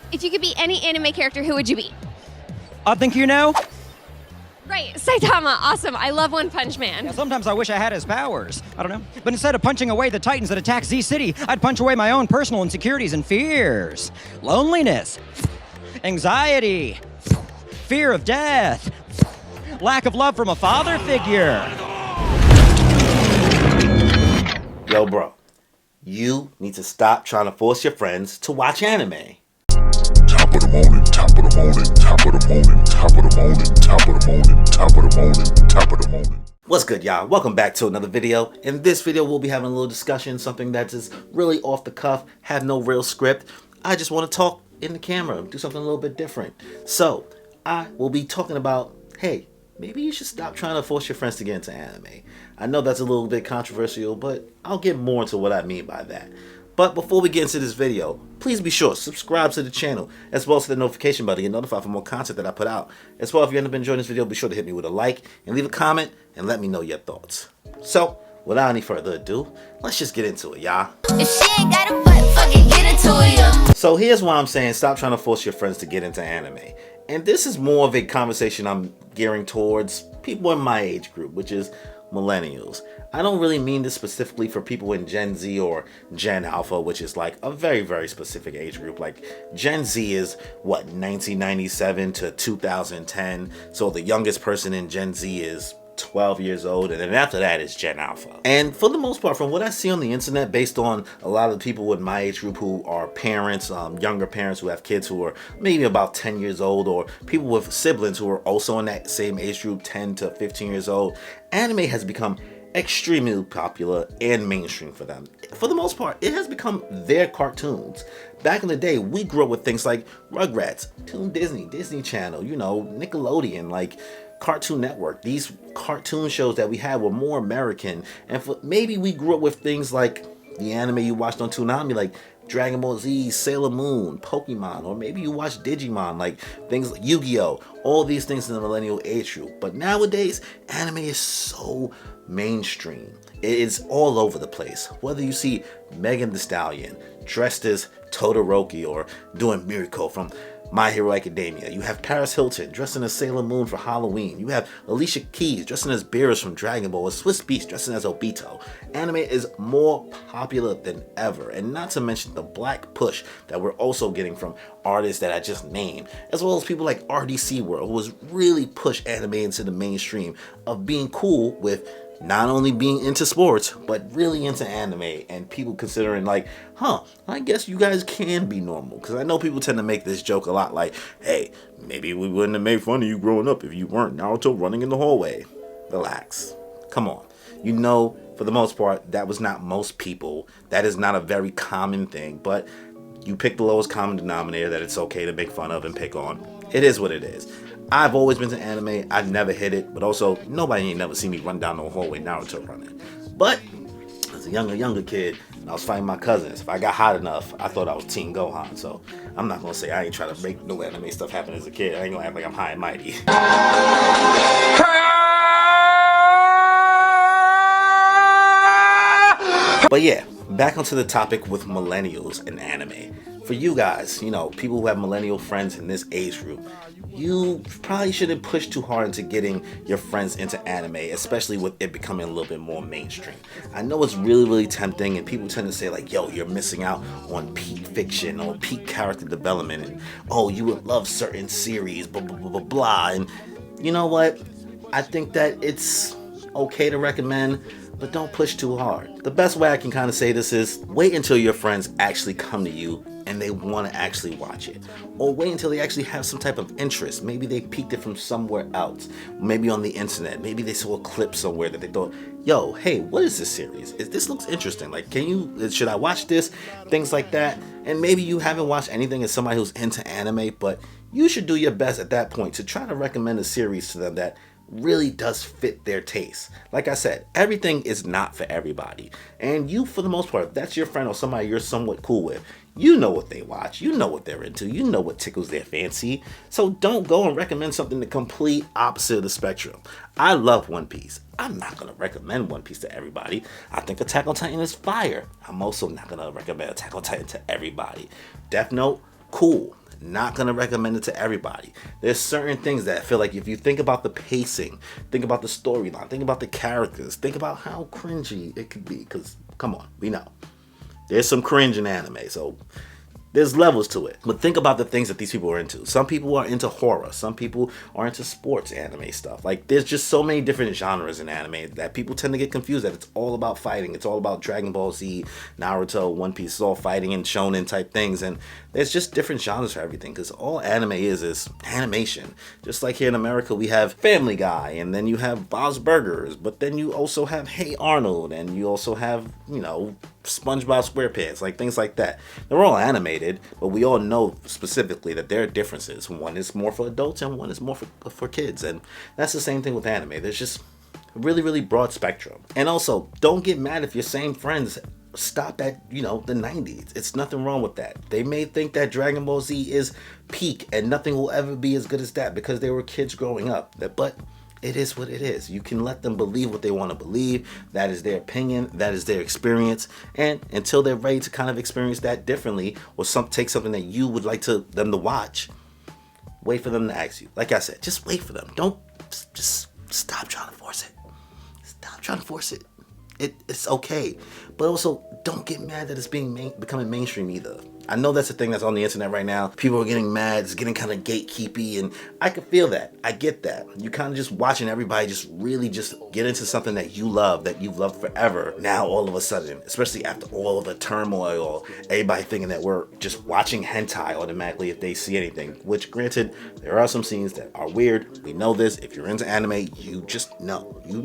If you could be any anime character, who would you be? I think you know. Right, Saitama, awesome. I love One Punch Man. Yeah, sometimes I wish I had his powers. I don't know. But instead of punching away the titans that attack Z City, I'd punch away my own personal insecurities and fears. Loneliness, anxiety, fear of death, lack of love from a father figure. Yo, bro, you need to stop trying to force your friends to watch anime. Top of the morning, top of the morning, top of the morning, top of the morning, top of the morning, top of the morning, top of the morning. What's good, y'all? Welcome back to another video. In this video, we'll be having a little discussion, something that's just really off the cuff, have no real script. I just want to talk in the camera, do something a little bit different. So, I will be talking about, hey, maybe you should stop trying to force your friends to get into anime. I know that's a little bit controversial, but I'll get more into what I mean by that. But before we get into this video, please be sure to subscribe to the channel, as well as to the notification bell to get notified for more content that I put out. As well, if you end up enjoying this video, be sure to hit me with a like and leave a comment and let me know your thoughts. So, without any further ado, let's just get into it, y'all. If she ain't got a butt, fucking get into it, yo. So here's why I'm saying stop trying to force your friends to get into anime. And this is more of a conversation I'm gearing towards people in my age group, which is millennials. I don't really mean this specifically for people in Gen Z or Gen Alpha, which is like a very, very specific age group. Like Gen Z is what, 1997 to 2010. So the youngest person in Gen Z is 12 years old, and then after that is Gen Alpha. And for the most part, from what I see on the internet, based on a lot of the people in my age group who are parents, younger parents who have kids who are maybe about 10 years old, or people with siblings who are also in that same age group, 10 to 15 years old, anime has become extremely popular and mainstream for them. For the most part, it has become their cartoons. Back in the day, we grew up with things like Rugrats, Toon Disney, Disney Channel, you know, Nickelodeon, like Cartoon Network. These cartoon shows that we had were more American, and maybe we grew up with things like the anime you watched on Toonami, like Dragon Ball Z, Sailor Moon, Pokemon, or maybe you watched Digimon, like things like Yu-Gi-Oh! All these things in the millennial age group. But nowadays, anime is so mainstream. It is all over the place. Whether you see Megan Thee Stallion dressed as Todoroki or doing Mirko from My Hero Academia. You have Paris Hilton dressing as Sailor Moon for Halloween. You have Alicia Keys dressing as Beerus from Dragon Ball, or Swiss Beast dressing as Obito. Anime is more popular than ever, and not to mention the black push that we're also getting from artists that I just named, as well as people like RDC World, who has really pushed anime into the mainstream of being cool with not only being into sports, but really into anime, and people considering like, I guess you guys can be normal. Because I know people tend to make this joke a lot, like, hey, maybe we wouldn't have made fun of you growing up if you weren't Naruto running in the hallway. Relax. Come on. You know, for the most part, that was not most people. That is not a very common thing, but you pick the lowest common denominator that it's okay to make fun of and pick on. It is what it is. I've always been to anime. I've never hit it, but also nobody ain't never seen me run down the hallway Naruto running. But as a younger kid, I was fighting my cousins. If I got hot enough, I thought I was Team Gohan. So I'm not gonna say I ain't trying to make no anime stuff happen as a kid. I ain't gonna act like I'm high and mighty. But yeah, back onto the topic with millennials and anime. For you guys, you know, people who have millennial friends in this age group, you probably shouldn't push too hard into getting your friends into anime, especially with it becoming a little bit more mainstream. I know it's really, really tempting, and people tend to say like, yo, you're missing out on peak fiction or peak character development, and oh, you would love certain series, blah, blah, blah, blah, blah. And you know what? I think that it's okay to recommend, but don't push too hard. The best way I can kind of say this is wait until your friends actually come to you and they want to actually watch it. Or wait until they actually have some type of interest. Maybe they peeked it from somewhere else. Maybe on the internet. Maybe they saw a clip somewhere that they thought, yo, hey, what is this series? This looks interesting. Like, should I watch this? Things like that. And maybe you haven't watched anything as somebody who's into anime, but you should do your best at that point to try to recommend a series to them that really does fit their taste. Like I said, everything is not for everybody. And you, for the most part, if that's your friend or somebody you're somewhat cool with, you know what they watch, you know what they're into, you know what tickles their fancy. So don't go and recommend something the complete opposite of the spectrum. I love One Piece. I'm not going to recommend One Piece to everybody. I think Attack on Titan is fire. I'm also not going to recommend Attack on Titan to everybody. Death Note, cool. Not gonna recommend it to everybody. There's certain things that I feel like if you think about the pacing, think about the storyline, think about the characters, think about how cringy it could be, because come on, we know there's some cringe in anime, so there's levels to it. But think about the things that these people are into. Some people are into horror. Some people are into sports anime stuff. Like, there's just so many different genres in anime that people tend to get confused that it's all about fighting. It's all about Dragon Ball Z, Naruto, One Piece. It's all fighting and shonen type things. And there's just different genres for everything, because all anime is animation. Just like here in America, we have Family Guy, and then you have Bob's Burgers, but then you also have Hey Arnold, and you also have, you know, SpongeBob SquarePants, like things like that. They're all animated, but we all know specifically that there are differences. One is more for adults and one is more for kids, and that's the same thing with anime. There's just a really, really broad spectrum. And also, don't get mad if your same friends stop at, you know, the 90s. It's nothing wrong with that. They may think that Dragon Ball Z is peak and nothing will ever be as good as that because they were kids growing up. But it is what it is. You can let them believe what they want to believe. That is their opinion. That is their experience. And until they're ready to kind of experience that differently, or take something that you would like them to watch, wait for them to ask you. Like I said, just wait for them. Don't just stop trying to force it. Stop trying to force it. It's okay, but also don't get mad that it's becoming mainstream either. I know that's the thing that's on the internet right now. People are getting mad. It's getting kind of gatekeepy, and I can feel that. I get that. You kind of just watching everybody just really just get into something that you love, that you've loved forever. Now all of a sudden, especially after all of the turmoil, everybody thinking that we're just watching hentai automatically if they see anything. Which, granted, there are some scenes that are weird. We know this. If you're into anime, you just know. You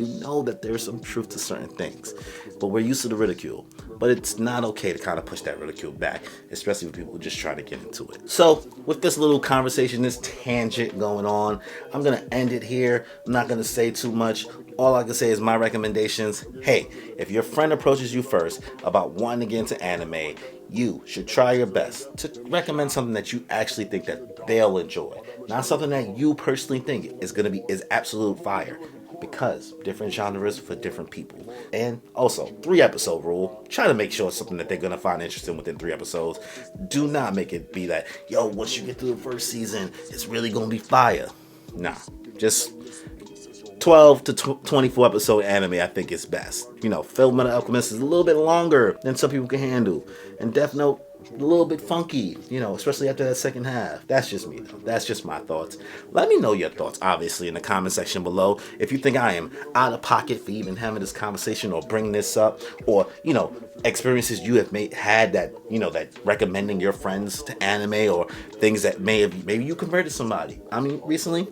know that there's some truth to certain things. But we're used to the ridicule. But it's not okay to kind of push that ridicule back, especially with people who just try to get into it. So with this little conversation, this tangent going on, I'm going to end it here. I'm not going to say too much. All I can say is my recommendations. Hey, if your friend approaches you first about wanting to get into anime, you should try your best to recommend something that you actually think that they'll enjoy. Not something that you personally think is absolute fire. Because different genres for different people. And also, 3-episode rule. Try to make sure it's something that they're going to find interesting within 3 episodes. Do not make it be that, yo, once you get through the first season, it's really going to be fire. Nah, just 12 to 24 episode anime I think is best. You know, Fullmetal Alchemist is a little bit longer than some people can handle. And Death Note, a little bit funky, you know, especially after that second half. That's just me, though. That's just my thoughts. Let me know your thoughts, obviously, in the comment section below. If you think I am out of pocket for even having this conversation or bringing this up, or, you know, experiences you have had that, you know, that recommending your friends to anime, or things that maybe you converted somebody. I mean, recently,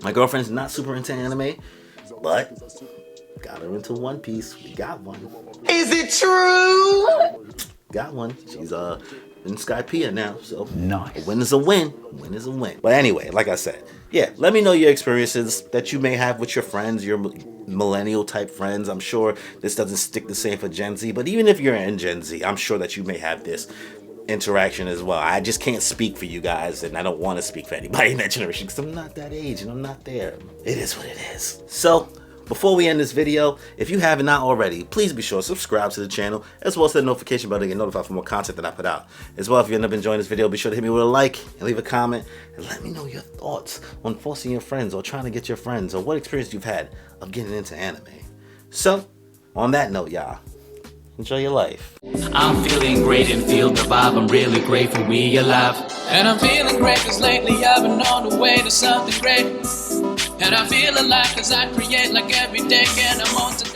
my girlfriend's not super into anime, but got her into One Piece. We got one. Is it true? Got one. She's in Skypiea now, so Nice. A win is a win. A win is a win. But anyway, like I said, yeah, let me know your experiences that you may have with your friends, your millennial type friends. I'm sure this doesn't stick the same for Gen Z, but even if you're in Gen Z, I'm sure that you may have this interaction as well. I just can't speak for you guys, and I don't want to speak for anybody in that generation because I'm not that age and I'm not there. It is what it is. So before we end this video, if you have not already, please be sure to subscribe to the channel, as well as the notification bell to get notified for more content that I put out. As well, if you end up enjoying this video, be sure to hit me with a like and leave a comment, and let me know your thoughts on forcing your friends or trying to get your friends, or what experience you've had of getting into anime. So, on that note, y'all, enjoy your life. I'm feeling great and feel the vibe. I'm really grateful we alive. And I'm feeling great cause lately I've been on the way to something great. And I feel alive cause I create like every day and I'm on to